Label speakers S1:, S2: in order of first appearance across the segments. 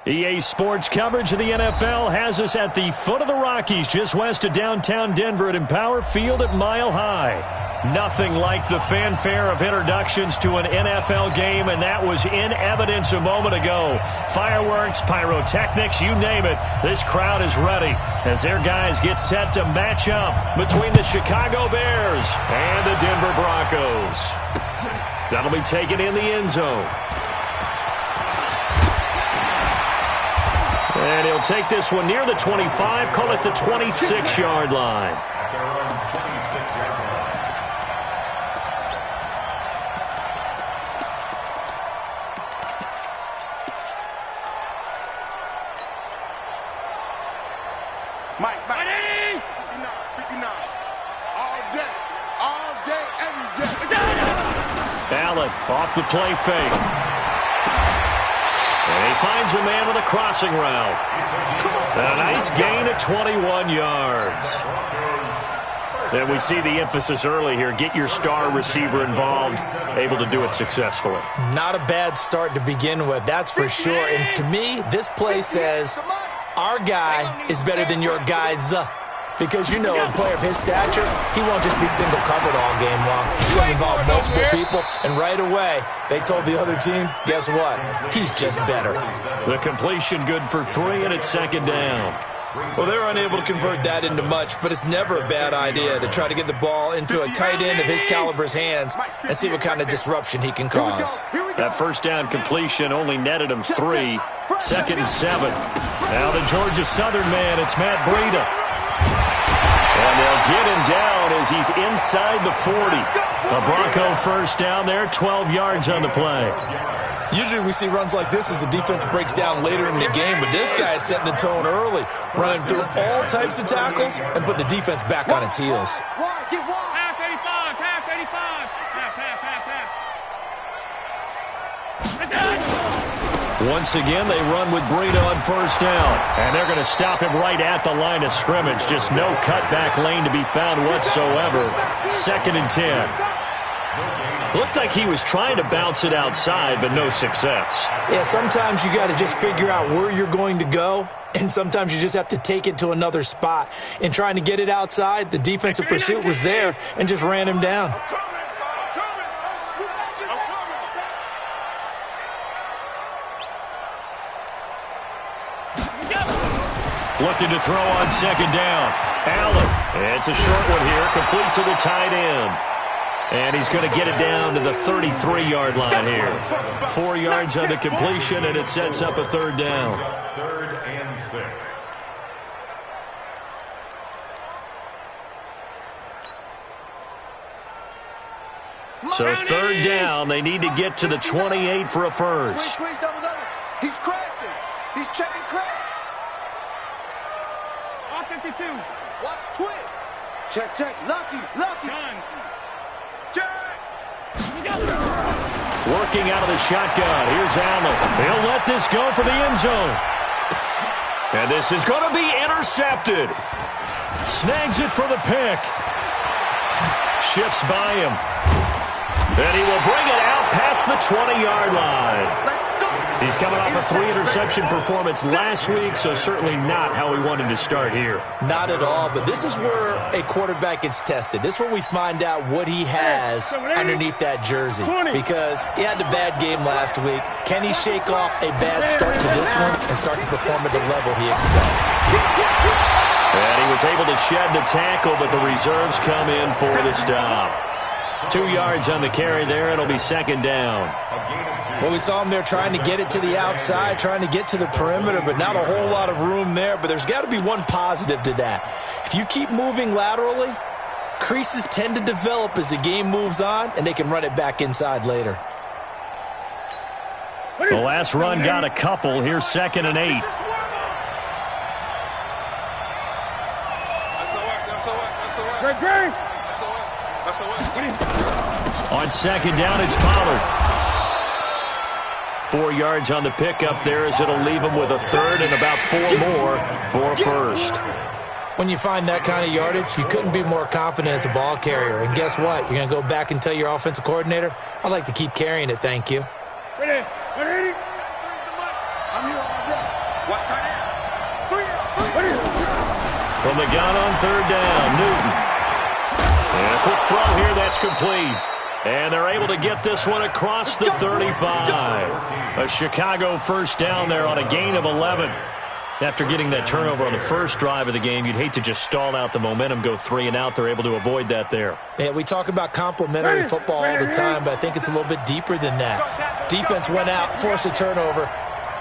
S1: EA Sports coverage of the NFL has us at the foot of the Rockies, just west of downtown Denver at Empower Field at Mile High. Nothing like the fanfare of introductions to an NFL game, and that was in evidence a moment ago. Fireworks, pyrotechnics, you name it. This crowd is ready as their guys get set to match up between the Chicago Bears and the Denver Broncos. That'll be taken in the end zone. And he'll take this one near the 25, call it the 26-yard line.
S2: Mike, 59. All day, every day.
S1: Allen off the play fake. And he finds a man with a crossing route. A nice gain of 21 yards. And we see the emphasis early here. Get your star receiver involved, able to do it successfully.
S3: Not a bad start to begin with, that's for sure. And to me, this play says our guy is better than your guys. Because, you know, a player of his stature, he won't just be single-covered all game long. He's going to involve multiple people, and right away, they told the other team, guess what? He's just better.
S1: The completion good for 3, and it's second down.
S3: Well, they're unable to convert that into much, but it's never a bad idea to try to get the ball into a tight end of his caliber's hands and see what kind of disruption he can cause.
S1: That first down completion only netted him 3. Second and 7. Now the Georgia Southern man, it's Matt Breida. And they'll get him down as he's inside the 40. A Bronco first down there, 12 yards on the play.
S3: Usually we see runs like this as the defense breaks down later in the game, but this guy is setting the tone early, running through all types of tackles and put the defense back on its heels.
S4: Half 85, half 85, half.
S1: Once again, they run with Breida on first down. And they're going to stop him right at the line of scrimmage. Just no cutback lane to be found whatsoever. Second and 10. Looked like he was trying to bounce it outside, but no success.
S3: Yeah, sometimes you got to just figure out where you're going to go, and sometimes you just have to take it to another spot. In trying to get it outside, the defensive pursuit was there and just ran him down.
S1: Looking to throw on second down. Allen. It's a short one here, complete to the tight end. And he's going to get it down to the 33-yard line here. 4 yards on the completion, and it sets up a third down.
S2: Third and 6.
S1: So third down, they need to get to the 28 for a first.
S2: Squeeze, double. He's crashing. He's checking crash.
S4: 52.
S2: Watch twist. Check. Lucky.
S4: Done.
S2: Check.
S1: Working out of the shotgun. Here's Allen. He'll let this go for the end zone. And this is going to be intercepted. Snags it for the pick. Shifts by him. And he will bring it out past the 20-yard line. He's coming off a 3-interception performance last week, so certainly not how we wanted to start here.
S3: Not at all, but this is where a quarterback gets tested. This is where we find out what he has underneath that jersey. Because he had a bad game last week. Can he shake off a bad start to this one and start to perform at the level he expects?
S1: And he was able to shed the tackle, but the reserves come in for the stop. 2 yards on the carry there. It'll be second down.
S3: Well, we saw him there trying to get it to the outside, trying to get to the perimeter, but not a whole lot of room there. But there's got to be one positive to that. If you keep moving laterally, creases tend to develop as the game moves on, and they can run it back inside later.
S1: The last run got a couple. Here's second and 8.
S4: Great.
S1: On second down, it's Pollard. 4 yards on the pickup there as it'll leave him with a third and about 4 more for a first.
S3: When you find that kind of yardage, you couldn't be more confident as a ball carrier. And guess what? You're going to go back and tell your offensive coordinator, I'd like to keep carrying it, thank you.
S4: Ready.
S2: I'm here all day. Watch tight end.
S1: From the gun on third down, Newton. And a quick throw here, that's complete. And they're able to get this one across the 35. A Chicago first down there on a gain of 11. After getting that turnover on the first drive of the game, you'd hate to just stall out the momentum, go 3 and out. They're able to avoid that there.
S3: Yeah, we talk about complementary football all the time, but I think it's a little bit deeper than that. Defense went out, forced a turnover,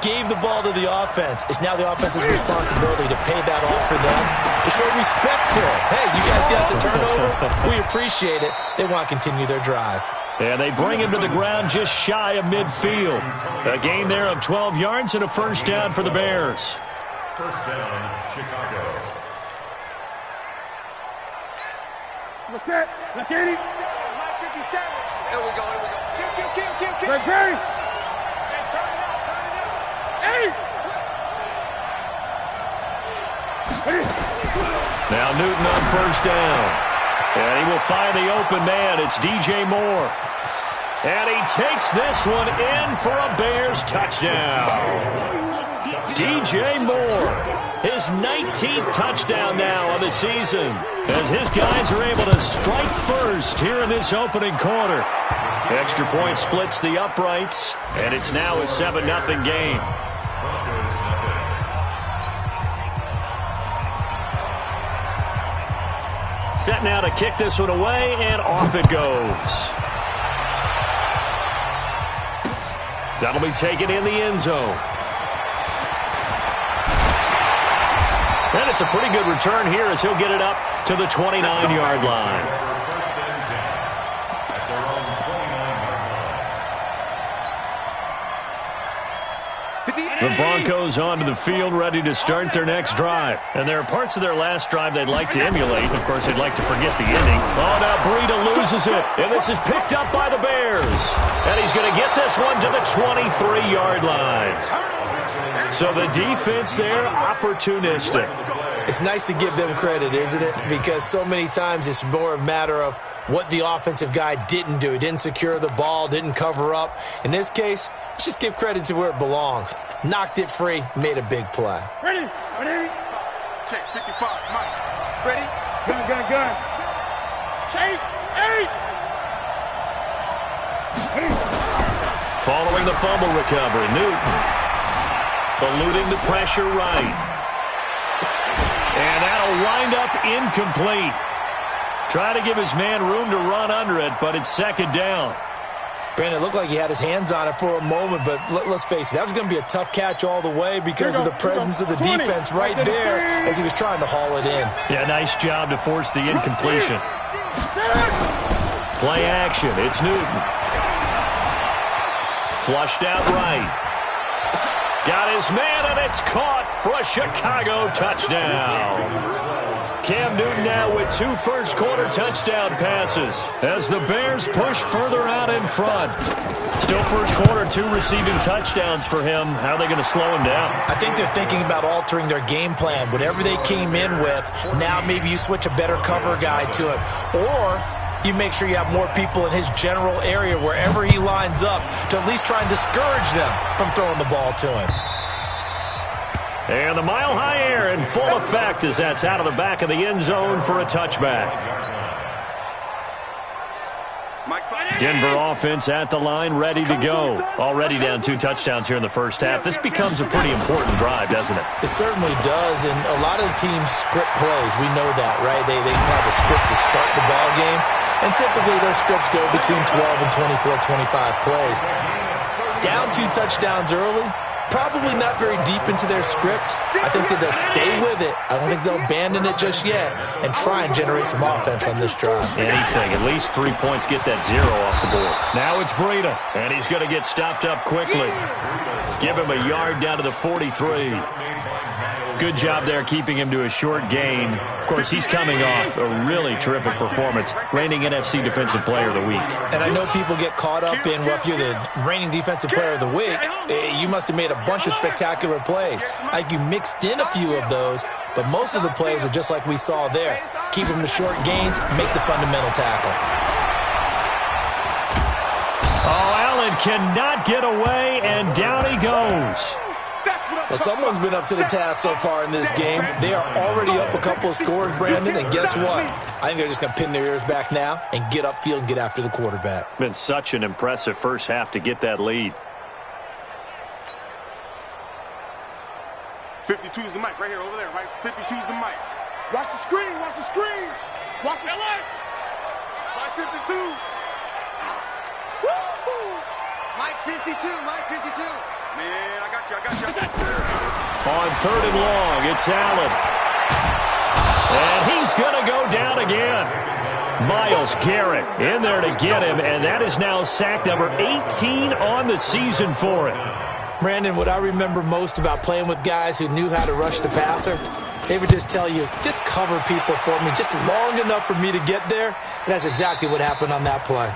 S3: gave the ball to the offense. It's now the offense's responsibility to pay that off for them, to show respect to it. Hey, you guys got us a turnover. We appreciate it. They want to continue their drive.
S1: And they bring him to the ground just shy of midfield. A gain there of 12 yards and a first down for the Bears.
S2: First down, Chicago.
S4: Look at him.
S2: 57. Here we go. Kill.
S4: Right, Perry.
S2: Turn it out.
S4: Hey.
S1: Now Newton on first down. And he will find the open man. It's DJ Moore. And he takes this one in for a Bears touchdown. DJ Moore, his 19th touchdown now of the season, as his guys are able to strike first here in this opening quarter. Extra point splits the uprights, and it's now a 7-0 game. Set now to kick this one away, and off it goes. That'll be taken in the end zone. And it's a pretty good return here as he'll get it up to the 29-yard line. The Broncos onto the field ready to start their next drive. And there are parts of their last drive they'd like to emulate. Of course, they'd like to forget the ending. Oh, now Breida loses it. And this is picked up by the Bears. And he's going to get this one to the 23-yard line. So the defense there, opportunistic.
S3: It's nice to give them credit, isn't it? Because so many times it's more a matter of what the offensive guy didn't do. He didn't secure the ball, didn't cover up. In this case, let's just give credit to where it belongs. Knocked it free, made a big play.
S4: Ready.
S2: Check 55. Mike. Ready?
S4: Gun. Check. 8.
S1: Following the fumble recovery, Newton eluding the pressure right. And that'll wind up incomplete. Try to give his man room to run under it, but it's second down.
S3: Brandon, it looked like he had his hands on it for a moment, but let's face it, that was going to be a tough catch all the way because of the presence of the defense right there as he was trying to haul it in.
S1: Yeah, nice job to force the incompletion. Play action. It's Newton. Flushed out right. Got his man, and it's caught for a Chicago touchdown. Cam Newton now with 2 first-quarter touchdown passes as the Bears push further out in front. Still first quarter, 2 receiving touchdowns for him. How are they going to slow him down?
S3: I think they're thinking about altering their game plan. Whatever they came in with, now maybe you switch a better cover guy to it. Or you make sure you have more people in his general area wherever he lines up to at least try and discourage them from throwing the ball to him.
S1: And the mile-high air in full effect as that's out of the back of the end zone for a touchback. Denver offense at the line, ready to go. Already down 2 touchdowns here in the first half. This becomes a pretty important drive, doesn't it?
S3: It certainly does, and a lot of the teams script plays. We know that, right? They have a script to start the ball game, and typically those scripts go between 12 and 24, 25 plays. Down 2 touchdowns early, probably not very deep into their script. I think that they'll stay with it. I don't think they'll abandon it just yet and try and generate some offense on this drive.
S1: Anything. At least 3 points, get that 0 off the board. Now it's Breida, and he's going to get stopped up quickly. Give him a yard down to the 43. Good job there keeping him to a short gain. Of course, he's coming off a really terrific performance, reigning NFC Defensive Player of the Week.
S3: And I know people get caught up in, well, if you're the reigning Defensive Player of the Week, you must have made a bunch of spectacular plays. Like you mixed in a few of those, but most of the plays are just like we saw there. Keep them to short gains, make the fundamental tackle.
S1: Oh, Allen cannot get away, and down he goes.
S3: Well, someone's been up to the task so far in this game. They are already up a couple of scores, Brandon, and guess what? I think they're just going to pin their ears back now and get upfield and get after the quarterback.
S1: Been such an impressive first half to get that lead.
S2: 52 is the mic right here, over there, right? 52 is the mic. Watch the screen, watch the screen. Watch the alert. Mike 52. Woo!
S5: Mike 52, Mike 52.
S2: Man, I got you.
S1: On 3rd and long, it's Allen. And he's going to go down again. Myles Garrett in there to get him, and that is now sack number 18 on the season for him.
S3: Brandon, what I remember most about playing with guys who knew how to rush the passer, they would just tell you, just cover people for me, just long enough for me to get there. And that's exactly what happened on that play.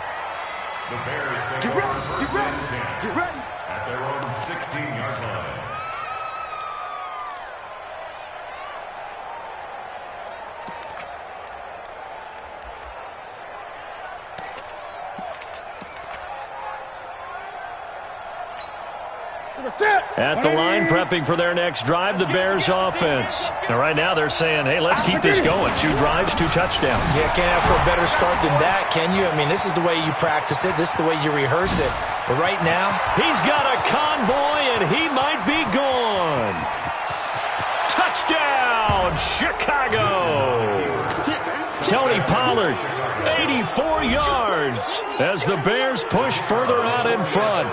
S2: Get ready.
S6: At their own 16-yard line.
S1: At the line, prepping for their next drive, the Bears offense. And right now they're saying, hey, let's keep this going. 2 drives, 2 touchdowns.
S3: Yeah, can't ask for a better start than that, can you? I mean, this is the way you practice it. This is the way you rehearse it. But right now,
S1: he's got a convoy, and he might be gone. Touchdown, Chicago. Tony Pollard, 84 yards as the Bears push further out in front.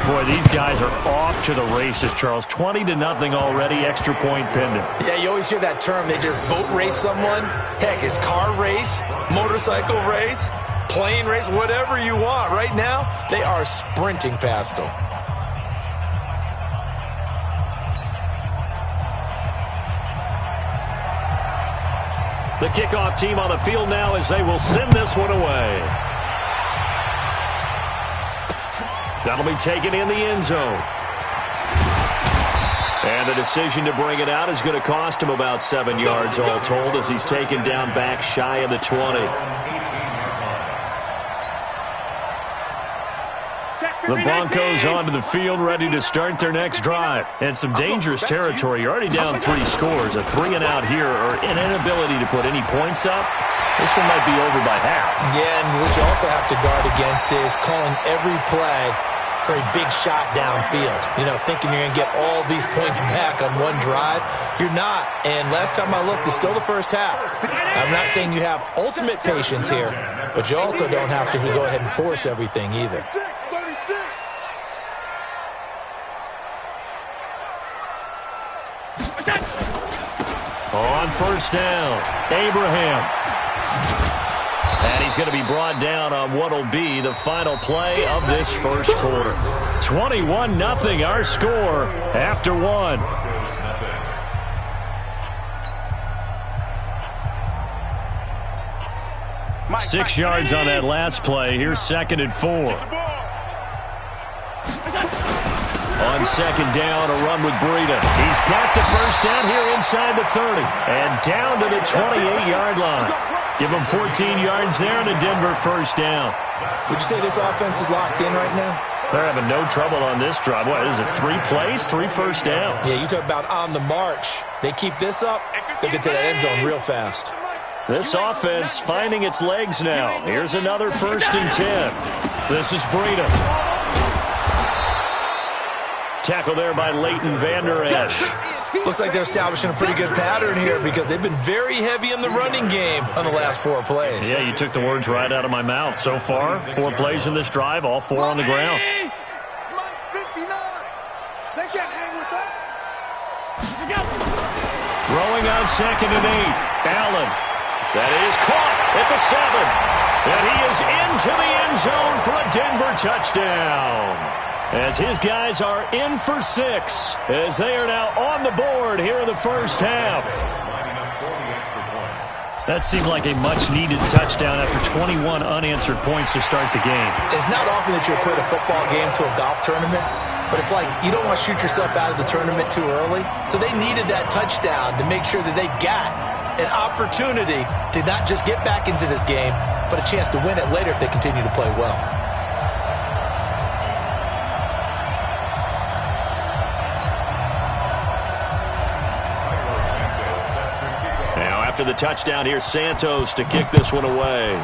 S1: Boy, these guys are off to the races, Charles. 20-0 already, extra point pending.
S3: Yeah, you always hear that term. They just boat race someone. Heck, it's car race, motorcycle race, plane race, whatever you want. Right now, they are sprinting past them.
S1: The kickoff team on the field now as they will send this one away. That'll be taken in the end zone. And the decision to bring it out is going to cost him about 7 yards all told as he's taken down back shy of the 20. The Broncos onto the field ready to start their next drive. And some dangerous territory. You're already down 3 scores. A 3-and-out here or an inability to put any points up. This one might be over by half.
S3: Yeah, and what you also have to guard against is calling every play for a big shot downfield. You know, thinking you're going to get all these points back on one drive. You're not. And last time I looked, it's still the first half. I'm not saying you have ultimate patience here, but you also don't have to go ahead and force everything either.
S2: 36.
S1: On first down, Abraham. And he's going to be brought down on what will be the final play of this first quarter. 21-0 our score after 1.
S2: Mike,
S1: 6 yards on that last play. Here's 2nd and 4. On 2nd down, a run with Breida. He's got the first down here inside the 30. And down to the 28-yard line. Give him 14 yards there and a Denver first down.
S3: Would you say this offense is locked in right now?
S1: They're having no trouble on this drive. What is it, 3 plays, 3 first downs?
S3: Yeah, you talk about on the march. They keep this up, they'll get to that end zone real fast.
S1: This offense finding its legs now. Here's another 1st and 10. This is Breida. Tackle there by Leighton Vander Esch.
S3: Looks like they're establishing a pretty good pattern here because they've been very heavy in the running game on the last 4 plays.
S1: Yeah, you took the words right out of my mouth. So far, 4 plays in this drive, all 4 on the ground.
S2: Mike's 59. They can't hang with us.
S1: Throwing on 2nd and 8. Allen. That is caught at the 7. And he is into the end zone for a Denver touchdown. As his guys are in for 6, as they are now on the board here in the first half. That seemed like a much-needed touchdown after 21 unanswered points to start the game.
S3: It's not often that you equate a football game to a golf tournament, but it's like you don't want to shoot yourself out of the tournament too early. So they needed that touchdown to make sure that they got an opportunity to not just get back into this game, but a chance to win it later if they continue to play well.
S1: After the touchdown, here's Santos to kick this one away.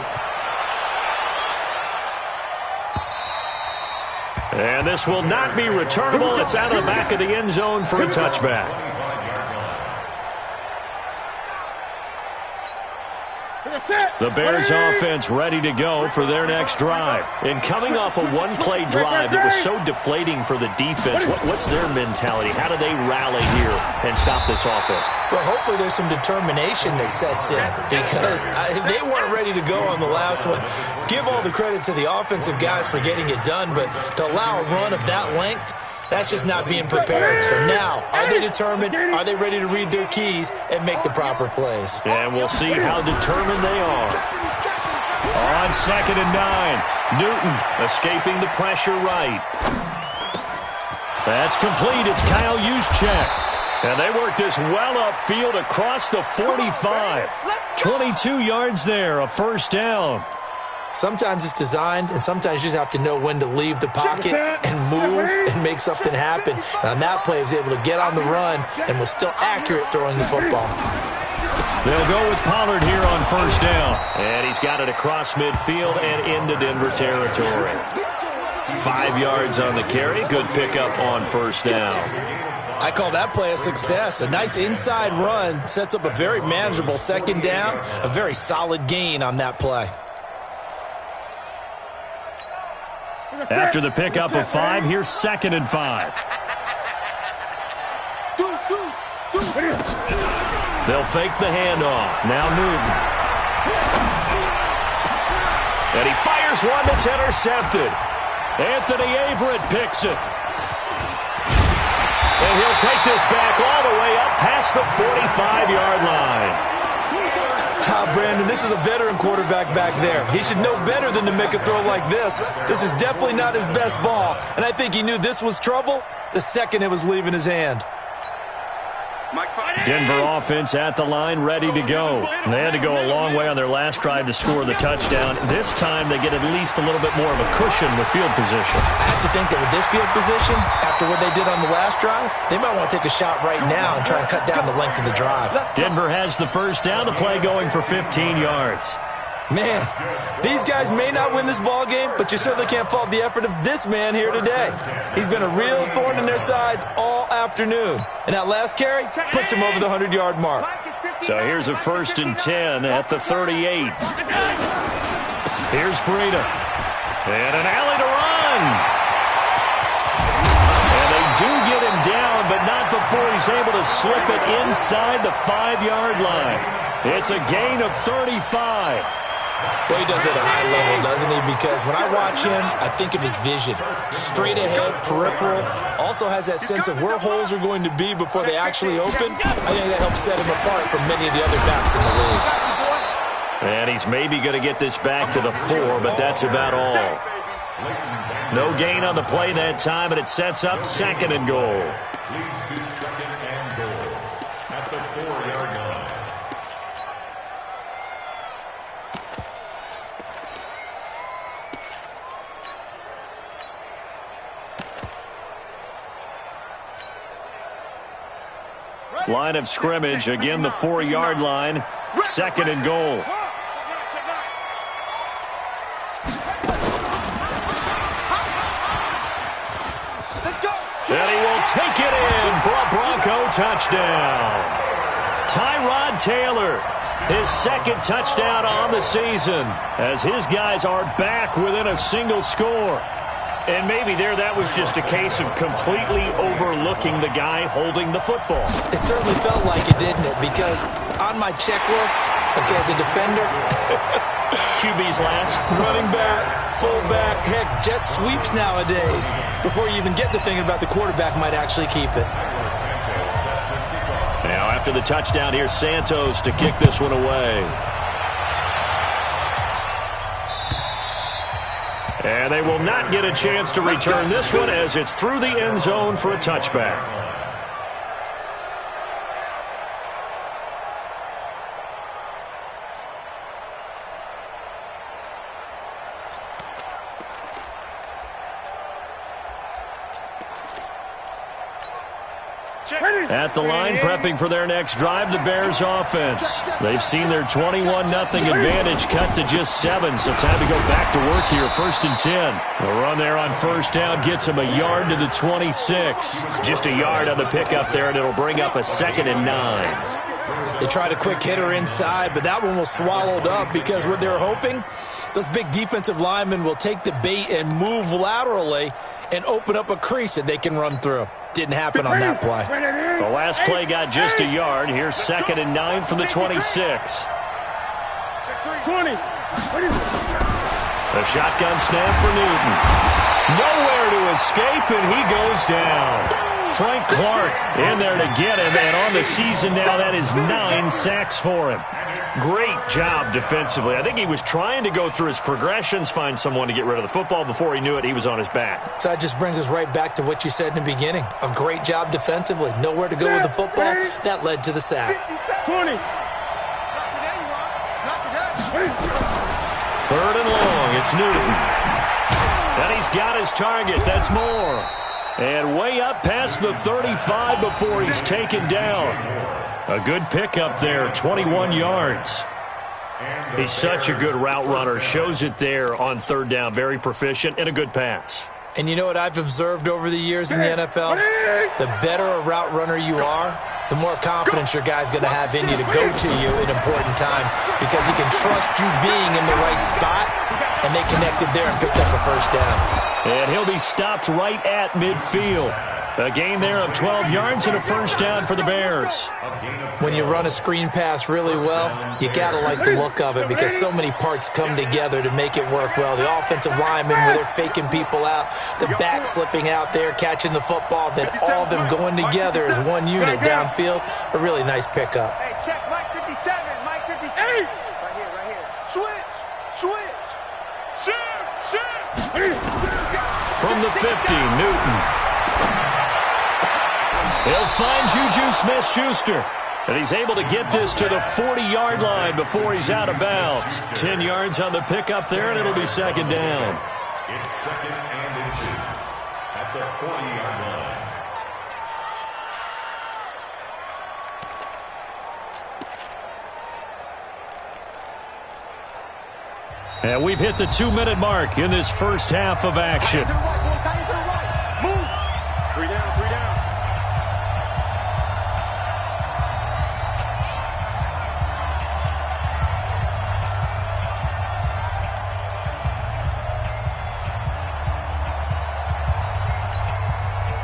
S1: And this will not be returnable. It's out of the back of the end zone for a touchback. The Bears offense ready to go for their next drive. And coming off a one-play drive that was so deflating for the defense, what's their mentality? How do they rally here and stop this offense?
S3: Well, hopefully there's some determination that sets in because they weren't ready to go on the last one. Give all the credit to the offensive guys for getting it done, but to allow a run of that length, that's just not being prepared. So now, are they determined? Are they ready to read their keys and make the proper plays?
S1: And we'll see how determined they are. On 2nd and 9, Newton escaping the pressure right. That's complete. It's Kyle Juszczyk. And they work this well upfield across the 45. 22 yards there, a first down.
S3: Sometimes it's designed, and sometimes you just have to know when to leave the pocket and move and make something happen. And on that play, he was able to get on the run and was still accurate throwing the football.
S1: They'll go with Pollard here on first down. And he's got it across midfield and into Denver territory. 5 yards on the carry. Good pickup on first down.
S3: I call that play a success. A nice inside run sets up a very manageable second down. A very solid gain on that play.
S1: After the pickup of 5, here's 2nd and 5. They'll fake the handoff. Now Newton. And he fires one that's intercepted. Anthony Averett picks it. And he'll take this back all the way up past the 45-yard line.
S3: Brandon, this is a veteran quarterback back there. He should know better than to make a throw like this. This is definitely not his best ball, and I think he knew this was trouble the second it was leaving his hand.
S1: Denver offense at the line, ready to go. They had to go a long way on their last drive to score the touchdown. This time they get at least a little bit more of a cushion with field position.
S3: I have to think that with this field position, after what they did on the last drive, they might want to take a shot right now and try and cut down the length of the drive.
S1: Denver has the first down, the play going for 15 yards.
S3: Man, these guys may not win this ball game, but you certainly can't fault the effort of this man here today. He's been a real thorn in their sides all afternoon. And that last carry puts him over the 100-yard mark.
S1: So here's a 1st and 10 at the 38. Here's Breida. And an alley to run. And they do get him down, but not before he's able to slip it inside the 5-yard line. It's a gain of 35.
S3: Well, he does it at a high level, doesn't he? Because when I watch him, I think of his vision. Straight ahead, peripheral. Also has that sense of where holes are going to be before they actually open. I think that helps set him apart from many of the other backs in the league.
S1: And he's maybe going to get this back to the 4, but that's about all. No gain on the play that time, and it sets up 2nd and goal.
S6: Leads to 2nd and goal at the 4-yard line.
S1: Line of scrimmage, again the 4-yard line, 2nd and goal. And he will take it in for a Bronco touchdown. Tyrod Taylor, his 2nd touchdown on the season, as his guys are back within a single score. And maybe that was just a case of completely overlooking the guy holding the football.
S3: It certainly felt like it, didn't it? Because on my checklist, okay, as a defender,
S1: QB's last.
S3: Running back, fullback, heck, jet sweeps nowadays. Before you even get to thinking about the quarterback might actually keep it.
S1: Now after the touchdown, here's Santos to kick this one away. And they will not get a chance to return this one as it's through the end zone for a touchback. At the line, prepping for their next drive, the Bears offense. They've seen their 21-0 advantage cut to just 7, so time to go back to work here. 1st and 10. The run there on 1st down gets them a yard to the 26. Just a yard on the pickup there, and it'll bring up a 2nd and 9.
S3: They tried a quick hitter inside, but that one was swallowed up because what they're hoping, those big defensive linemen will take the bait and move laterally and open up a crease that they can run through. Didn't happen on that play.
S1: The last play got just a yard. Here's 2nd and 9 from the 26.
S2: 20.
S1: A shotgun snap for Newton. Nowhere to escape, and he goes down. Frank Clark in there to get him, and on the season now, that is 9 sacks for him. Great job defensively. I think he was trying to go through his progressions, find someone to get rid of the football. Before he knew it, he was on his back.
S3: So that just brings us right back to what you said in the beginning. A great job defensively. Nowhere to go with the football. That led to the sack.
S2: 20.
S5: Not today.
S1: 3rd and long. It's Newton. And he's got his target. That's Moore. And way up past the 35 before he's taken down. A good pickup there, 21 yards. He's such a good route runner. Shows it there on 3rd down. Very proficient and a good pass.
S3: And you know what I've observed over the years in the NFL? The better a route runner you are, the more confidence your guy's going to have in you to go to you in important times because he can trust you being in the right spot, and they connected there and picked up a 1st down.
S1: And he'll be stopped right at midfield. A gain there of 12 yards and a 1st down for the Bears.
S3: When you run a screen pass really well, you got to like the look of it because so many parts come together to make it work well. The offensive linemen, where they're faking people out, the back slipping out there, catching the football, then all of them going together as one unit downfield. A really nice pickup.
S5: Hey, check Mike 57. Mike 57. Right here. Switch.
S1: From the 50, Newton. He'll find Juju Smith-Schuster. And he's able to get this to the 40-yard line before he's out of bounds. 10 yards on the pickup there, and it'll be 2nd down.
S6: It's 2nd and inches at the 40-yard line.
S1: And we've hit the 2-minute mark in this first half of action.
S2: Move. 3 down.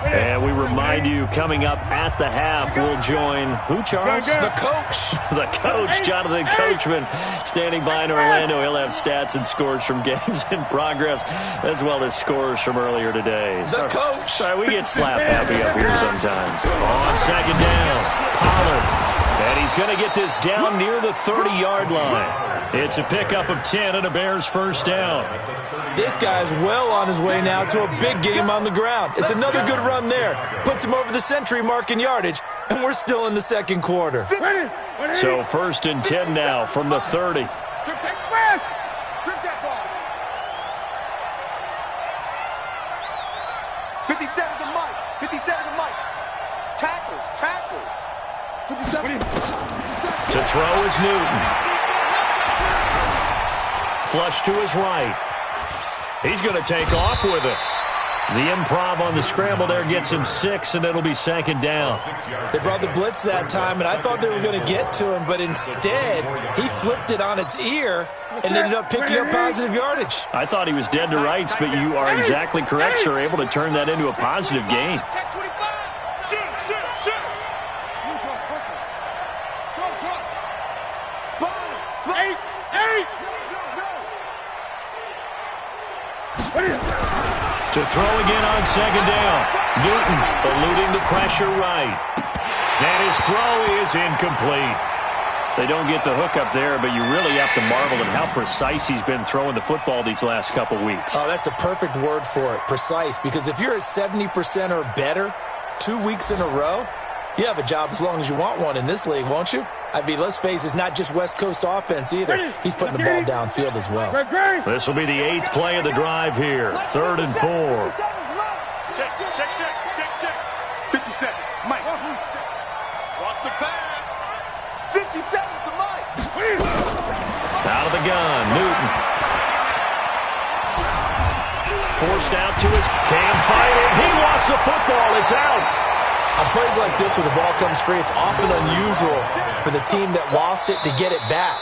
S1: And we remind you, coming up at the half, we'll join who, Charles?
S3: The coach.
S1: The coach, Jonathan Coachman, standing by in Orlando. He'll have stats and scores from games in progress, as well as scores from earlier today.
S3: The coach.
S1: Sorry, we get slap happy up here sometimes. On 2nd down, Pollard. And he's going to get this down near the 30-yard line. It's a pickup of 10 and a Bears 1st down.
S3: This guy's well on his way now to a big game on the ground. It's another good run there. Puts him over the century mark in yardage, and we're still in the 2nd quarter.
S1: So 1st and 10 now from the 30.
S5: Strip that ball. 57 to Mike. 57 to Mike. Tackle. 57.
S1: To throw is Newton. Flush to his right. He's going to take off with it. The improv on the scramble there gets him 6, and it'll be 2nd down.
S3: They brought the blitz that time, and I thought they were going to get to him, but instead he flipped it on its ear and ended up picking up positive yardage.
S1: I thought he was dead to rights, but you are exactly correct, sir. Able to turn that into a positive gain.
S5: Check 25. Shoot. Spot. 8.
S1: To throw again on 2nd down. Newton eluding the pressure right. And his throw is incomplete. They don't get the hook up there, but you really have to marvel at how precise he's been throwing the football these last couple weeks.
S3: Oh, that's a perfect word for it, precise, because if you're at 70% or better 2 weeks in a row, you have a job as long as you want one in this league, won't you? I mean, let's face it, it's not just West Coast offense either. He's putting the ball downfield as well.
S1: This will be the 8th play of the drive here. 3rd and 4.
S2: Check. 57. 57. Mike. Watch the pass. 57 to Mike.
S1: Out of the gun, Newton. Forced out to his KOM fighting. He lost the football. It's out.
S3: On plays like this where the ball comes free, it's often unusual for the team that lost it to get it back.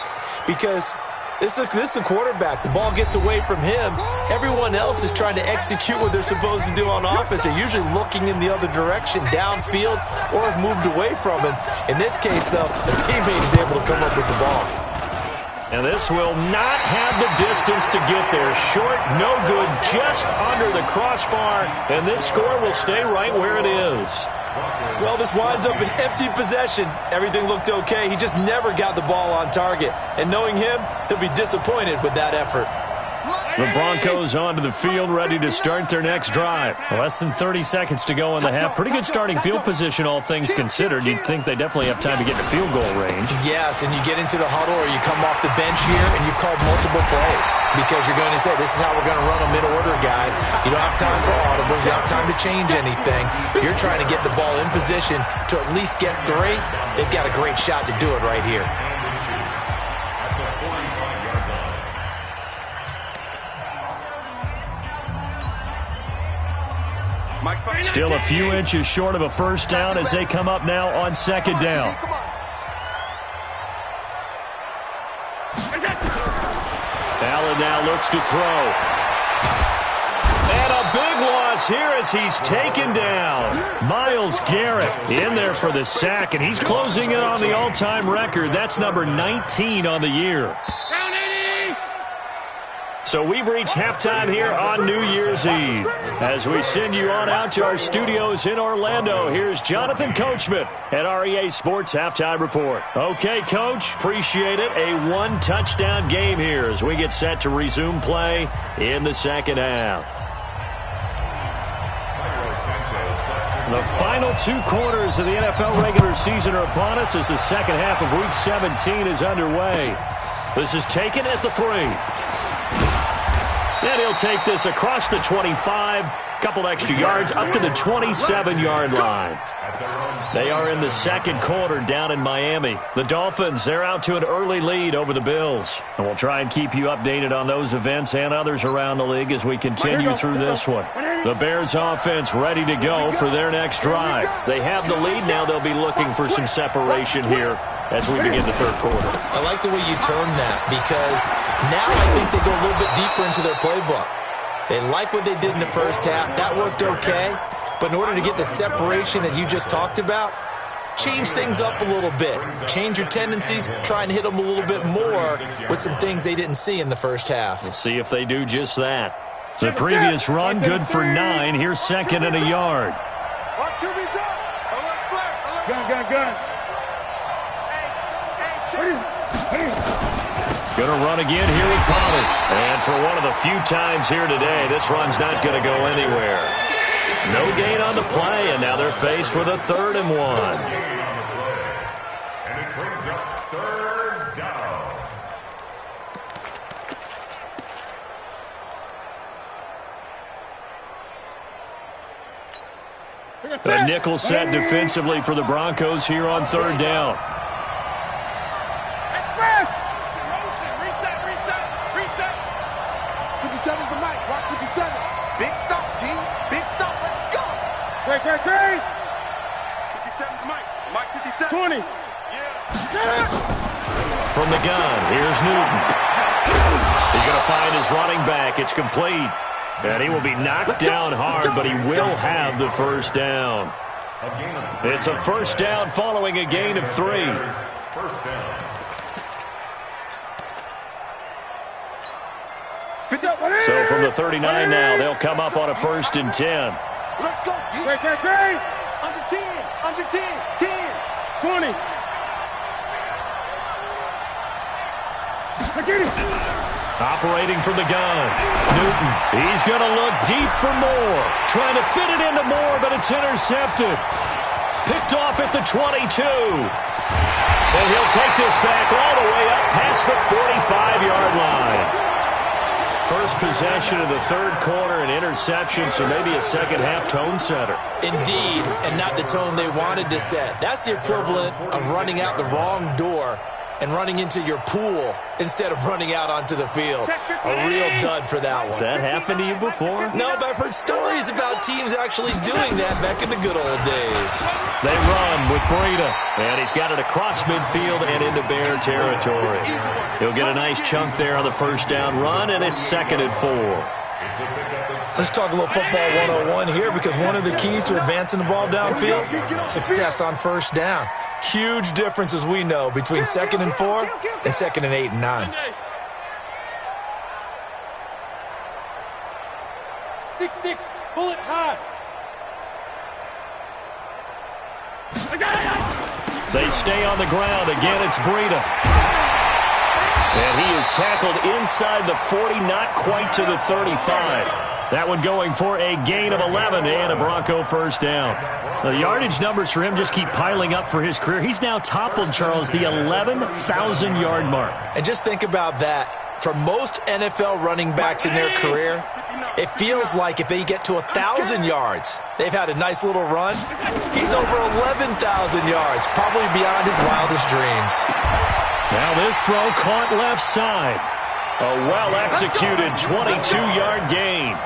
S3: Because this is the quarterback. The ball gets away from him. Everyone else is trying to execute what they're supposed to do on offense. They're usually looking in the other direction, downfield, or have moved away from him. In this case, though, the teammate is able to come up with the ball.
S1: And this will not have the distance to get there. Short, no good, just under the crossbar. And this score will stay right where it is.
S3: Well, this winds up an empty possession. Everything looked okay. He just never got the ball on target. And knowing him, he'll be disappointed with that effort.
S1: The Broncos onto the field, ready to start their next drive. Less than 30 seconds to go in the half. Pretty good starting field position, all things considered. You'd think they definitely have time to get to field goal range.
S3: Yes, and you get into the huddle or you come off the bench here and you've called multiple plays because you're going to say, this is how we're going to run them in order, guys. You don't have time for audibles. You don't have time to change anything. You're trying to get the ball in position to at least get 3. They've got a great shot to do it right here.
S1: Still a few inches short of a first down as they come up now on second down. Allen now looks to throw. And a big loss here as he's taken down. Myles Garrett in there for the sack, and he's closing in on the all-time record. That's number 19 on the year. So we've reached halftime here on New Year's Eve. As we send you on out to our studios in Orlando, here's Jonathan Coachman at REA Sports Halftime Report. Okay, Coach, appreciate it. A 1-touchdown game here as we get set to resume play in the second half. The final 2 quarters of the NFL regular season are upon us as the second half of Week 17 is underway. This is taken at the 3. And he'll take this across the 25, couple extra yards, up to the 27-yard line. They are in the second quarter down in Miami. The Dolphins, they're out to an early lead over the Bills. And we'll try and keep you updated on those events and others around the league as we continue through this one. The Bears offense ready to go for their next drive. They have the lead. Now they'll be looking for some separation here as we begin the third quarter.
S3: I like the way you term that because now I think they go a little bit deeper into their playbook. They like what they did in the first half. That worked okay. But in order to get the separation that you just talked about, change things up a little bit. Change your tendencies. Try and hit them a little bit more with some things they didn't see in the first half.
S1: We'll see if they do just that. The previous run, good for 9. Here's second and a yard.
S4: Gun.
S1: Going to run again here with Pollard. And for one of the few times here today, this run's not going to go anywhere. No gain on the play, and now they're faced with a 3rd and 1.
S6: And it brings up 3rd down.
S1: The nickel set defensively for the Broncos here on 3rd down.
S2: Reset. 57's the mic. Watch 57. Big stop, D. Big stop. Let's go.
S4: Great.
S2: 57's the mic. Mike 57.
S4: 20.
S2: Yeah.
S1: From the gun, here's Newton. He's going to find his running back. It's complete. And he will be knocked down hard, but he will have the first down. It's a first down following a gain of 3.
S6: First down.
S1: So from the 39 now, they'll come up on a 1st and 10.
S2: Let's go.
S4: Great.
S2: Under 10. 10.
S4: 20. Get it.
S1: Operating from the gun. Newton, he's going to look deep for Moore. Trying to fit it into Moore, but it's intercepted. Picked off at the 22. And he'll take this back all the way up past the 45-yard line. First possession of the third quarter, an interception, so maybe a second-half tone setter.
S3: Indeed, and not the tone they wanted to set. That's the equivalent of running out the wrong door and running into your pool instead of running out onto the field. A real dud for that one.
S1: Has that happened to you before?
S3: No, but I've heard stories about teams actually doing that back in the good old days.
S1: They run with Breida, and he's got it across midfield and into Bear territory. He'll get a nice chunk there on the first down run, and it's 2nd and 4.
S3: Let's talk a little football 101 here, because one of the keys to advancing the ball downfield, success on first down. Huge difference, as we know, between 2nd and 4 and 2nd and 8 and 9.
S4: 6-6, bullet high.
S1: They stay on the ground. Again, it's Breida. And he is tackled inside the 40, not quite to the 35. That one going for a gain of 11 and a Bronco first down. The yardage numbers for him just keep piling up for his career. He's now toppled, Charles, the 11,000-yard mark.
S3: And just think about that. For most NFL running backs in their career, it feels like if they get to 1,000 yards, they've had a nice little run. He's over 11,000 yards, probably beyond his wildest dreams.
S1: Now this throw caught left side. A well-executed 22-yard gain.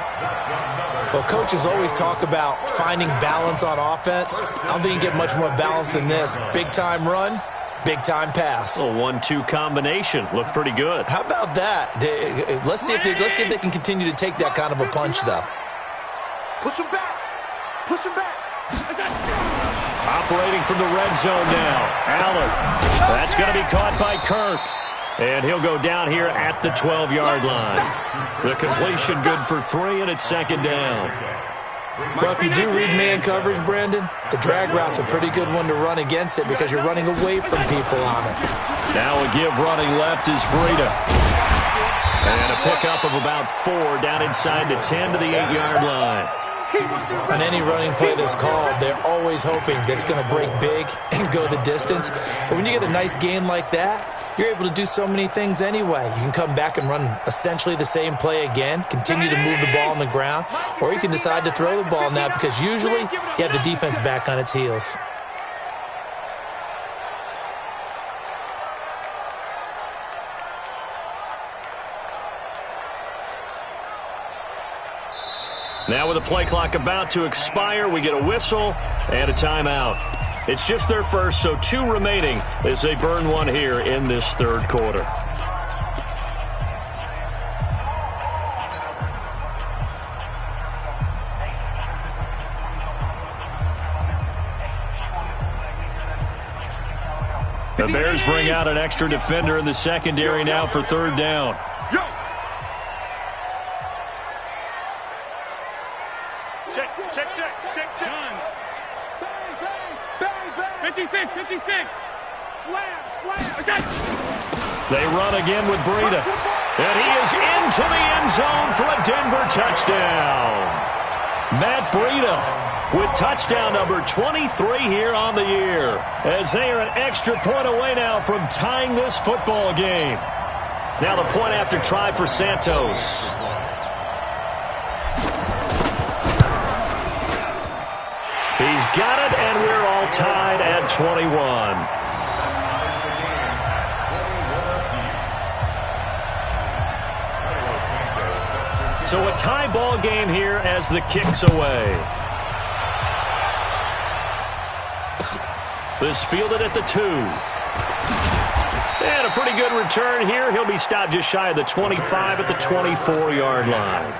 S3: Well, coaches always talk about finding balance on offense. I don't think you can get much more balance than this. Big-time run, big-time pass.
S1: A 1-2 combination. Looked pretty good.
S3: How about that? Let's see if they can continue to take that kind of a punch, though.
S2: Push him back. Push him back.
S1: Operating from the red zone now. Allen. That's going to be caught by Kirk. And he'll go down here at the 12-yard line. The completion good for 3, and it's 2nd down.
S3: Well, if you do read man coverage, Brandon, the drag route's a pretty good one to run against it because you're running away from people on it.
S1: Now a give running left is Breida. And a pickup of about 4 down inside the 10 to the 8-yard line.
S3: On any running play that's called, they're always hoping that it's going to break big and go the distance. But when you get a nice gain like that, you're able to do so many things anyway. You can come back and run essentially the same play again, continue to move the ball on the ground, or you can decide to throw the ball now because usually you have the defense back on its heels.
S1: Now with the play clock about to expire, we get a whistle and a timeout. It's just their first, so 2 remaining as they burn one here in this third quarter. The Bears bring out an extra defender in the secondary now for 3rd down.
S4: Check. 56. Slam.
S1: They run again with Breida. And he is into the end zone for a Denver touchdown. Matt Breida with touchdown number 23 here on the year, as they are an extra point away now from tying this football game. Now the point after try for Santos. He's got it, and we're all tied at 21. So a tie ball game here as the kick's away. This fielded at the 2. And a pretty good return here. He'll be stopped just shy of the 25 at the 24-yard line.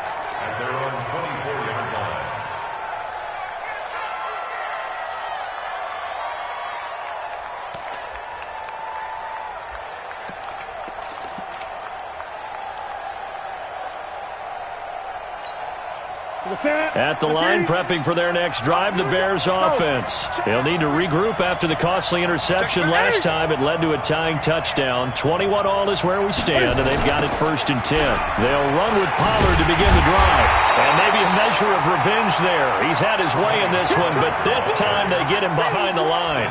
S1: At the line, prepping for their next drive, the Bears offense. They'll need to regroup after the costly interception last time. It led to a tying touchdown. 21-all is where we stand, and they've got it 1st and 10. They'll run with Pollard to begin the drive. And maybe a measure of revenge there. He's had his way in this one, but this time they get him behind the line.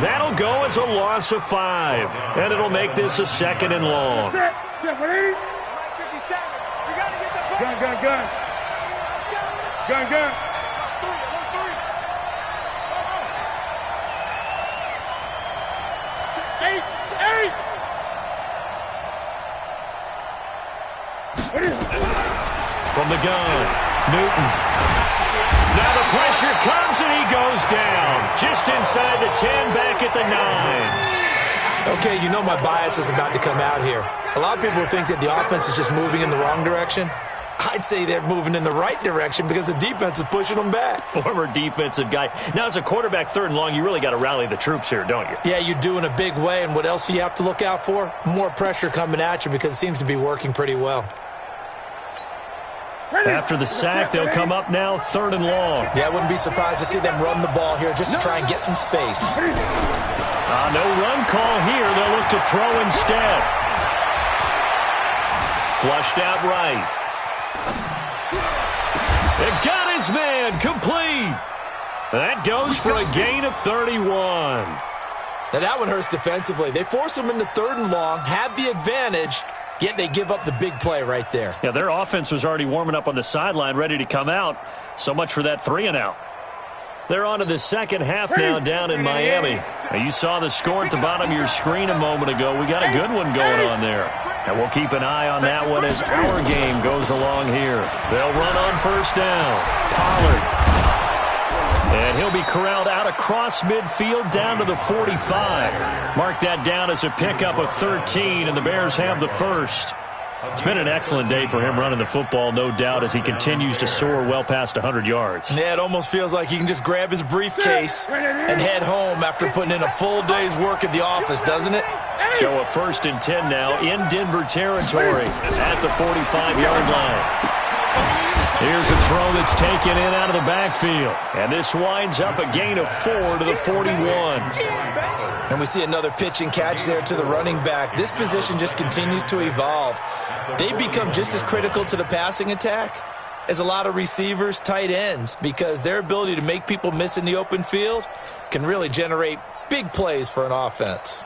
S1: That'll go as a loss of 5, and it'll make this a 2nd and long.
S5: 57. You got
S2: Gun. Gun.
S1: From the gun, Newton. Now the pressure comes and he goes down. Just inside the 10, back at the 9.
S3: Okay, you know my bias is about to come out here. A lot of people think that the offense is just moving in the wrong direction. I'd say they're moving in the right direction because the defense is pushing them back.
S1: Former defensive guy. Now, as a quarterback, 3rd and long, you really got to rally the troops here, don't you?
S3: Yeah, you do in a big way. And what else do you have to look out for? More pressure coming at you because it seems to be working pretty well.
S1: After the sack, they'll come up now 3rd and long.
S3: Yeah, I wouldn't be surprised to see them run the ball here just to try and get some space.
S1: No run call here. They'll look to throw instead. Flushed out right. It got his man complete. That goes for a gain of 31.
S3: Now that one hurts defensively. They force him into 3rd and long, had the advantage, yet they give up the big play right there.
S1: Yeah, their offense was already warming up on the sideline, ready to come out. So much for that 3-and-out. They're on to the second half now down in Miami. Now, you saw the score at the bottom of your screen a moment ago. We got a good one going on there. And we'll keep an eye on that one as our game goes along here. They'll run on 1st down. Pollard. And he'll be corralled out across midfield down to the 45. Mark that down as a pickup of 13, and the Bears have the first. It's been an excellent day for him running the football, no doubt, as he continues to soar well past 100 yards.
S3: Yeah, it almost feels like he can just grab his briefcase and head home after putting in a full day's work at the office, doesn't it?
S1: So a 1st and 10 now in Denver territory at the 45-yard line. Here's a throw that's taken in out of the backfield. And this winds up a gain of 4 to the 41.
S3: And we see another pitch and catch there to the running back. This position just continues to evolve. They become just as critical to the passing attack as a lot of receivers, tight ends, because their ability to make people miss in the open field can really generate big plays for an offense.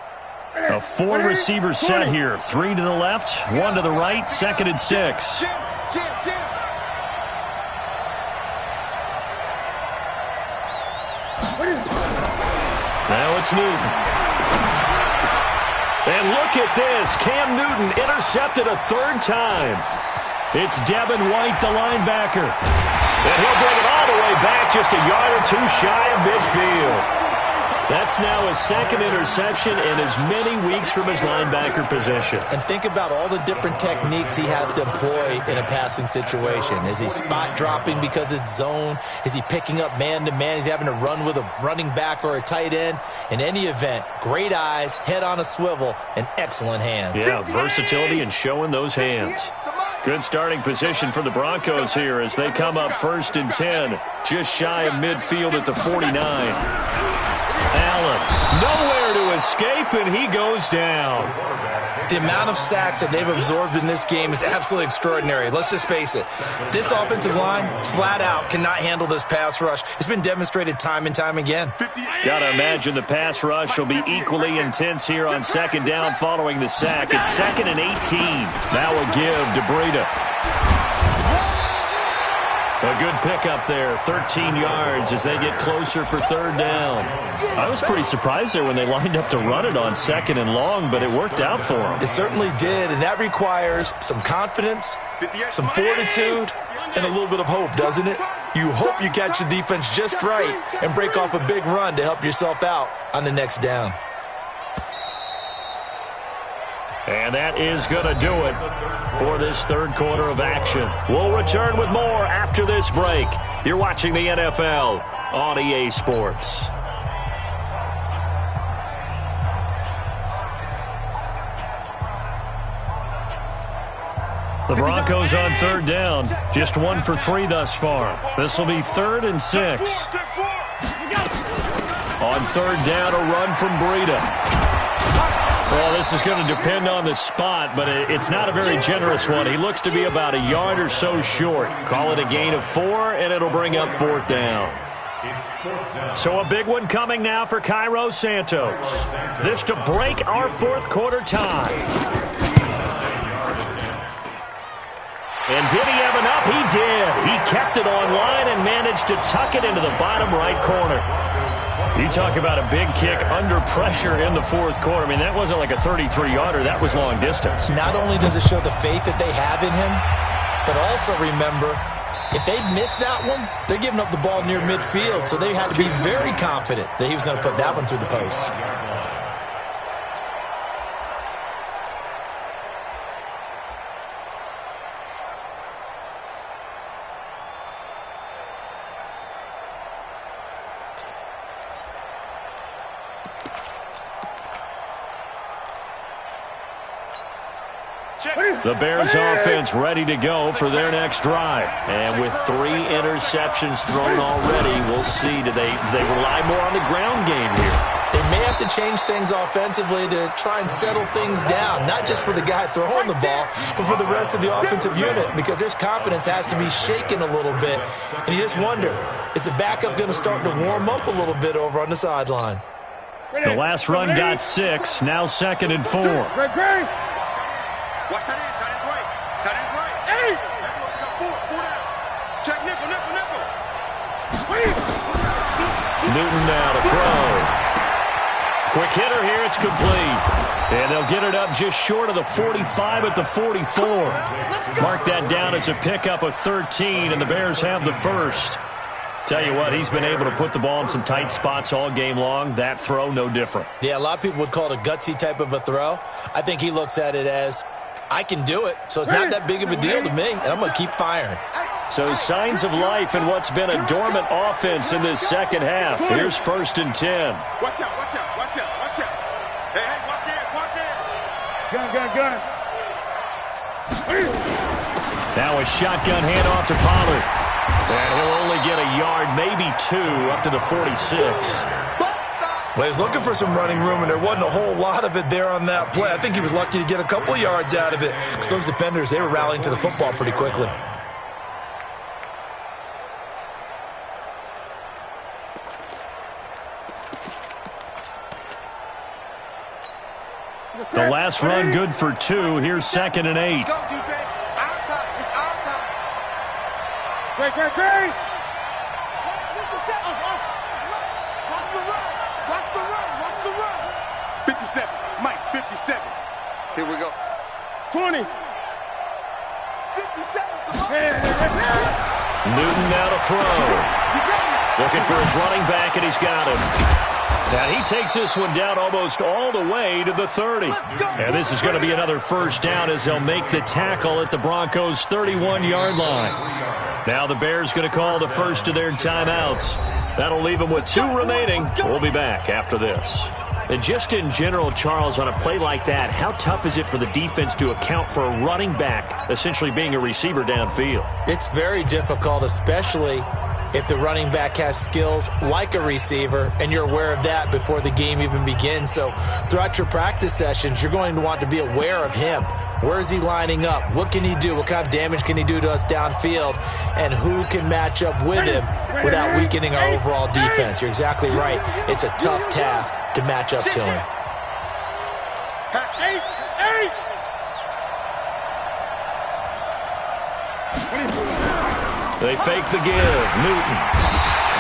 S1: A 4-receiver set here. 3 to the left, 1 to the right, 2nd and 6. Now it's Newton. And look at this. Cam Newton intercepted a 3rd time. It's Devin White, the linebacker. And he'll bring it all the way back just a yard or 2 shy of midfield. That's now his 2nd interception in as many weeks from his linebacker position.
S3: And think about all the different techniques he has to employ in a passing situation. Is he spot dropping because it's zone? Is he picking up man-to-man? Is he having to run with a running back or a tight end? In any event, great eyes, head on a swivel, and excellent hands.
S1: Yeah, versatility and showing those hands. Good starting position for the Broncos here as they come up 1st and 10, just shy of midfield at the 49. Allen, nowhere to escape, and he goes down.
S3: The amount of sacks that they've absorbed in this game is absolutely extraordinary. Let's just face it. This offensive line, flat out, cannot handle this pass rush. It's been demonstrated time and time again.
S1: Got to imagine the pass rush will be equally intense here on 2nd down following the sack. It's 2nd and 18. Now a give to Breida. A good pickup there, 13 yards as they get closer for 3rd down. I was pretty surprised there when they lined up to run it on 2nd and long, but it worked out for them.
S3: It certainly did, and that requires some confidence, some fortitude, and a little bit of hope, doesn't it? You hope you catch the defense just right and break off a big run to help yourself out on the next down.
S1: And that is going to do it for this 3rd quarter of action. We'll return with more after this break. You're watching the NFL on EA Sports. The Broncos on 3rd down. Just 1 for 3 thus far. This will be 3rd and 6. On 3rd down, a run from Breida. Well, this is going to depend on the spot, but it's not a very generous one. He looks to be about a yard or so short. Call it a gain of 4, and it'll bring up 4th down. So a big one coming now for Cairo Santos. This to break our 4th quarter tie. And did he have enough? He did. He kept it on line and managed to tuck it into the bottom right corner. You talk about a big kick under pressure in the fourth quarter. I mean, that wasn't like a 33-yarder. That was long distance.
S3: Not only does it show the faith that they have in him, but also remember, if they miss that one, they're giving up the ball near midfield, so they had to be very confident that he was going to put that one through the post.
S1: The Bears offense ready to go for their next drive. And with 3 interceptions thrown already, we'll see, do they rely more on the ground game here?
S3: They may have to change things offensively to try and settle things down, not just for the guy throwing the ball, but for the rest of the offensive unit, because their confidence has to be shaken a little bit. And you just wonder, is the backup going to start to warm up a little bit over on the sideline?
S1: The last run got 6, now 2nd and 4.
S2: Watch tight end right. Tight end's right. Hey! Got 4 down. Check nickel.
S1: Newton now to throw. Quick hitter here, it's complete. And they'll get it up just short of the 45 at the 44. Mark that down as a pickup of 13, and the Bears have the first. Tell you what, he's been able to put the ball in some tight spots all game long. That throw, no different.
S3: Yeah, a lot of people would call it a gutsy type of a throw. I think he looks at it as, I can do it, so it's not that big of a deal to me, and I'm going to keep firing.
S1: So signs of life in what's been a dormant offense in this second half. Here's 1st and 10.
S2: Watch out. Hey, watch it.
S4: Gun.
S1: Now a shotgun handoff to Pollard. And he'll only get a yard, maybe 2, up to the 46.
S3: Well, he's looking for some running room, and there wasn't a whole lot of it there on that play. I think he was lucky to get a couple of yards out of it, because those defenders, they were rallying to the football pretty quickly.
S1: The last run good for 2. Here's 2nd and 8.
S2: Let's go, defense. Our time. It's our time.
S4: Great.
S2: Watch the run. 57. Mike, 57. Here we go.
S4: 20.
S2: 57.
S1: Newton now to throw. Looking for his running back, and he's got him. And he takes this one down almost all the way to the 30. And this is going to be another first down as they'll make the tackle at the Broncos' 31-yard line. Now the Bears going to call the first of their timeouts. That'll leave them with 2 remaining. We'll be back after this. And just in general, Charles, on a play like that, how tough is it for the defense to account for a running back essentially being a receiver downfield?
S3: It's very difficult, especially if the running back has skills like a receiver, and you're aware of that before the game even begins. So throughout your practice sessions, you're going to want to be aware of him. Where is he lining up? What can he do? What kind of damage can he do to us downfield? And who can match up with him without weakening our overall defense? You're exactly right. It's a tough task to match up to him.
S1: They fake the give. Newton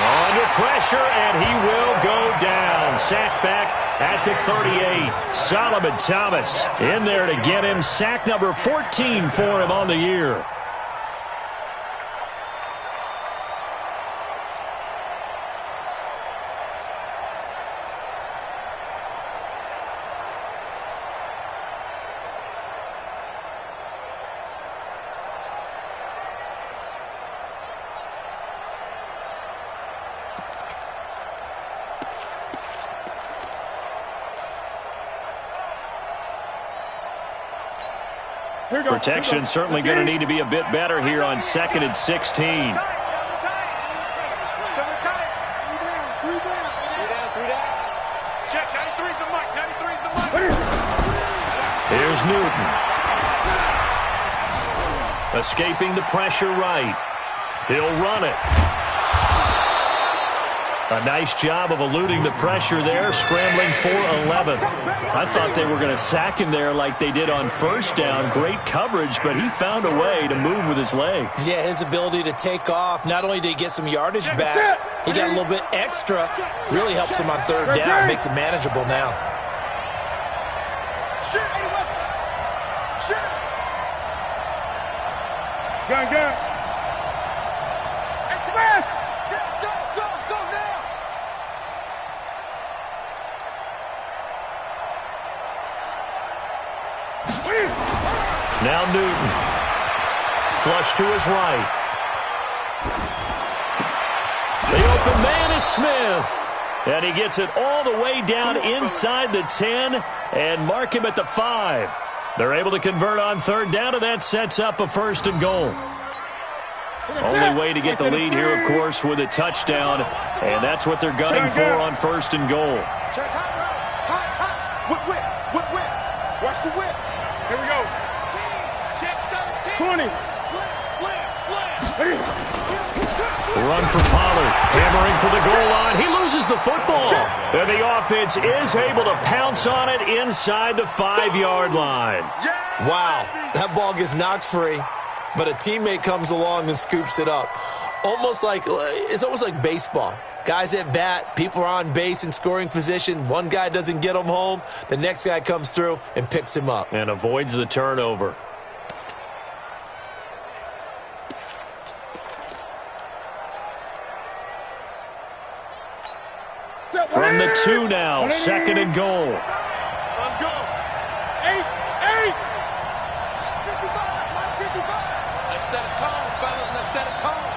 S1: under pressure, and he will go down. Sacked back at the 38. Solomon Thomas in there to get him. Sack number 14 for him on the year. Protection certainly going to need to be a bit better here on 2nd and 16. Here's Newton. Escaping the pressure right. He'll run it. A nice job of eluding the pressure there, scrambling for 11. I thought they were going to sack him there like they did on first down. Great coverage, but he found a way to move with his legs.
S3: Yeah, his ability to take off. Not only did he get some yardage back, he got a little bit extra. Really helps him on third down. Makes it manageable now.
S2: Gun.
S1: Now Newton. Flush to his right. The open man is Smith. And he gets it all the way down inside the 10 and mark him at the 5. They're able to convert on third down, and that sets up a first and goal. Only way to get the lead here, of course, with a touchdown. And that's what they're gunning for on first and goal.
S2: Check high. Whip. Watch the whip. Here we go. 20. Slam.
S1: Run for Pollard. Hammering for the goal line. He loses the football. And the offense is able to pounce on it inside the 5-yard line.
S3: Wow, that ball gets knocked free, but a teammate comes along and scoops it up. It's almost like baseball. Guys at bat, people are on base in scoring position. One guy doesn't get him home. The next guy comes through and picks him up.
S1: And avoids the turnover. From the 2 now, second and goal.
S2: Let's go. 8. 55.
S5: Let's set a tone, fellas. Let's set a tone.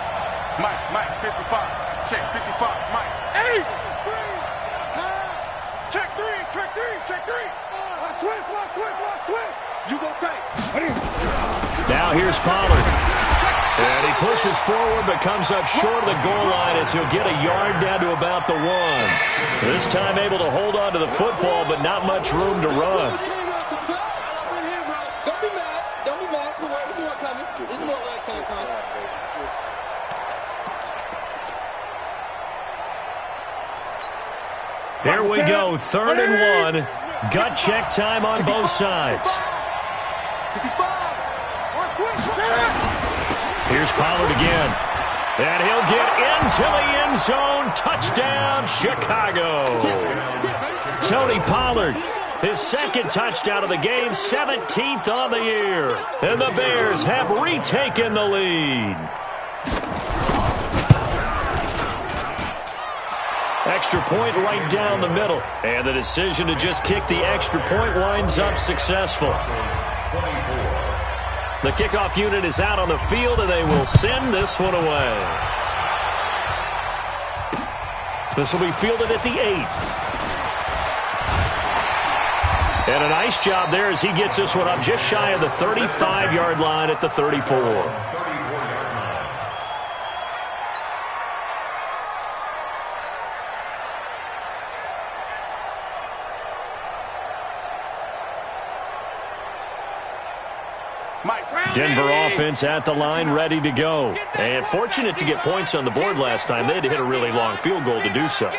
S2: Mike, 55. Check 55. Mike. 8. Screen. Pass. Check 3. Watch twist. You go take.
S1: Now here's Pollard. And he pushes forward but comes up short of the goal line as he'll get a yard down to about the 1. This time able to hold on to the football, but not much room to run.
S5: Don't be mad. There's more coming. There's more where it came from.
S1: Here we go, 3rd and 1. Gut check time on both sides.
S2: 55.
S1: Here's Pollard again. And he'll get into the end zone. Touchdown, Chicago. Tony Pollard, his second touchdown of the game, 17th on the year. And the Bears have retaken the lead. Extra point right down the middle. And the decision to just kick the extra point winds up successful. The kickoff unit is out on the field, and they will send this one away. This will be fielded at the 8. And a nice job there as he gets this one up just shy of the 35-yard line at the 34. Denver offense at the line, ready to go. And fortunate to get points on the board last time. They had to hit a really long field goal to do so.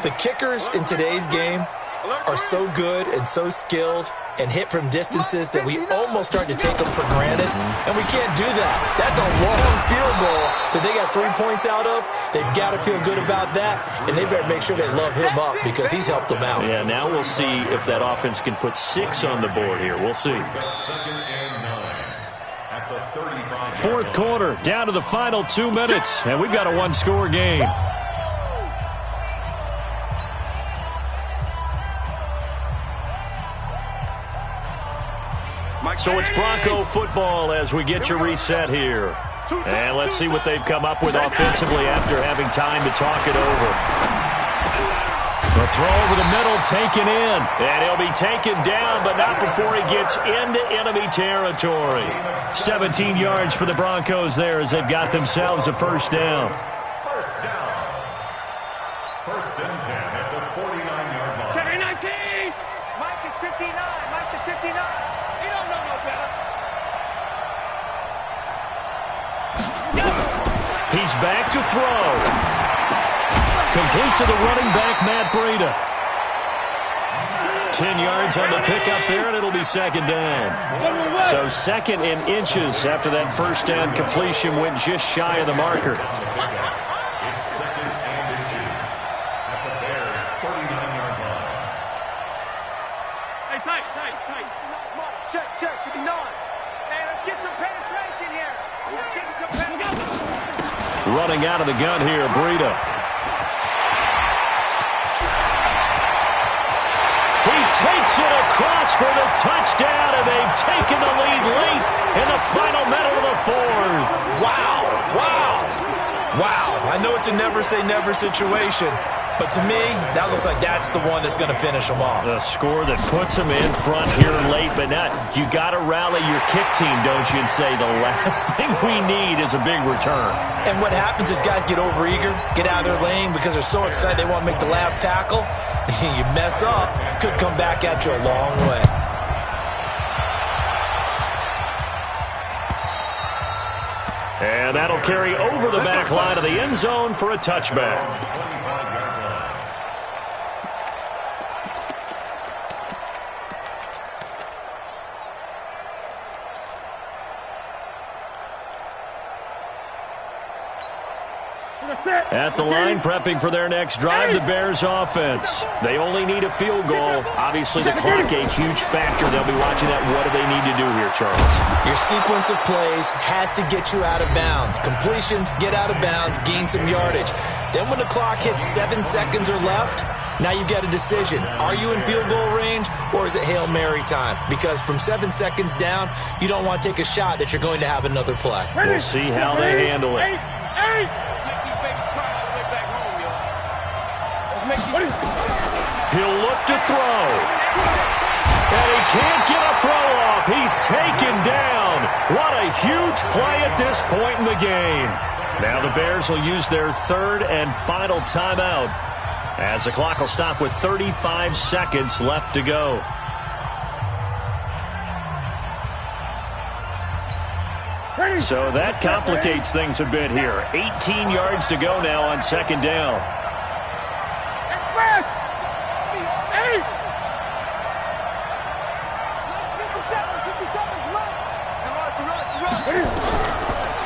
S3: The kickers in today's game are so good and so skilled and hit from distances that we almost start to take them for granted. And we can't do that. That's a long field goal that they got 3 points out of. They've got to feel good about that, and they better make sure they love him up because he's helped them out.
S1: Yeah, now we'll see if that offense can put 6 on the board here. We'll see. 4th quarter, down to the final 2 minutes, and we've got a 1-score game. So it's Bronco football as we get you reset here. And let's see what they've come up with offensively after having time to talk it over. The throw over the middle, taken in. And he'll be taken down, but not before he gets into enemy territory. 17 yards for the Broncos there as they've got themselves a first down.
S6: First and 10 at the 49-yard line.
S5: 19. Mike is 59. Mike is 59. He don't know no better.
S1: He's back to throw. Complete to the running back, Matt Breida. 10 yards on the pickup there, and it'll be second down. So second in inches after that first down completion went just shy of the marker.
S6: It's second and inches at the Bears' 39-yard line.
S4: Hey, tight.
S5: Check, 59. Hey, let's get some penetration here. Let's get some penetration.
S1: Running out of the gun here, Breida. He takes it across for the touchdown, and they've taken the lead late in the final minute of the fourth.
S3: Wow. I know it's a never-say-never situation, but to me, that looks like that's the one that's going to finish them off.
S1: The score that puts them in front here late, but not. You got to rally your kick team, don't you, and say the last thing we need is a big return.
S3: And what happens is guys get overeager, get out of their lane because they're so excited they want to make the last tackle. You mess up, could come back at you a long way.
S1: And that'll carry over the back line of the end zone for a touchback. At the line, prepping for their next drive, the Bears offense. They only need a field goal. Obviously, the clock a huge factor. They'll be watching that. What do they need to do here, Charles?
S3: Your sequence of plays has to get you out of bounds. Completions, get out of bounds, gain some yardage. Then when the clock hits 7 seconds or left, now you've got a decision. Are you in field goal range, or is it Hail Mary time? Because from 7 seconds down, you don't want to take a shot that you're going to have another play.
S1: We'll see how they handle it. He'll look to throw. And he can't get a throw off. He's taken down. What a huge play at this point in the game. Now the Bears will use their third and final timeout as the clock will stop with 35 seconds left to go. So that complicates things a bit here. 18 yards to go now on second down.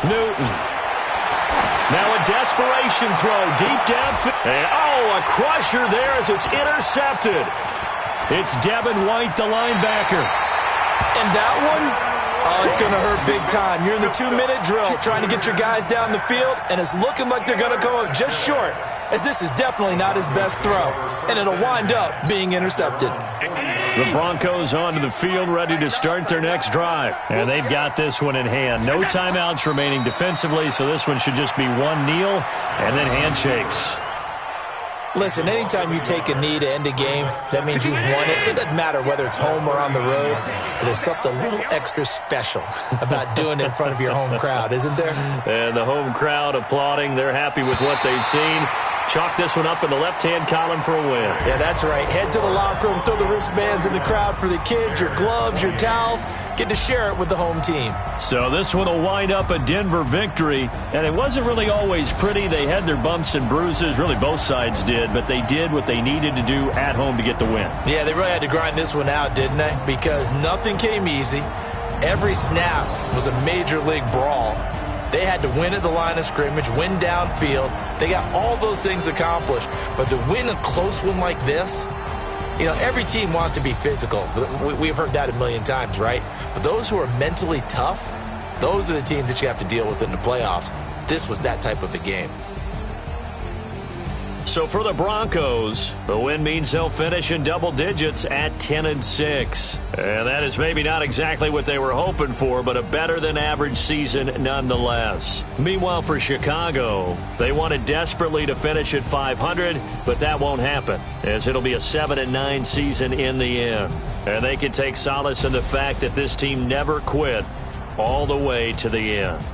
S1: Newton. Now a desperation throw deep downfield. Oh, a crusher there as it's intercepted. It's Devin White, the linebacker.
S3: And that one, it's going to hurt big time. You're in the 2-minute drill trying to get your guys down the field, and it's looking like they're going to go just short, as this is definitely not his best throw, and it'll wind up being intercepted.
S1: The Broncos onto the field, ready to start their next drive. And they've got this one in hand. No timeouts remaining defensively, so this one should just be one kneel and then handshakes.
S3: Listen, anytime you take a knee to end a game, that means you've won it. So it doesn't matter whether it's home or on the road, but there's something a little extra special about doing it in front of your home crowd, isn't there?
S1: And the home crowd applauding. They're happy with what they've seen. Chalk this one up in the left-hand column for a win.
S3: Yeah, that's right. Head to the locker room, throw the wristbands in the crowd for the kids, your gloves, your towels. Get to share it with the home team.
S1: So this one will wind up a Denver victory, and it wasn't really always pretty. They had their bumps and bruises. Really, both sides did, but they did what they needed to do at home to get the win.
S3: Yeah, they really had to grind this one out, didn't they? Because nothing came easy. Every snap was a major league brawl. They had to win at the line of scrimmage, win downfield. They got all those things accomplished. But to win a close one like this, you know, every team wants to be physical. We've heard that a million times, right? But those who are mentally tough, those are the teams that you have to deal with in the playoffs. This was that type of a game.
S1: So for the Broncos, the win means they'll finish in double digits at 10-6. And that is maybe not exactly what they were hoping for, but a better than average season nonetheless. Meanwhile, for Chicago, they wanted desperately to finish at 500, but that won't happen, as it'll be a 7-9 season in the end. And they can take solace in the fact that this team never quit all the way to the end.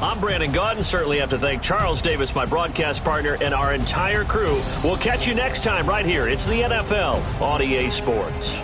S1: I'm Brandon Gaudin. Certainly have to thank Charles Davis, my broadcast partner, and our entire crew. We'll catch you next time right here. It's the NFL on EA Sports.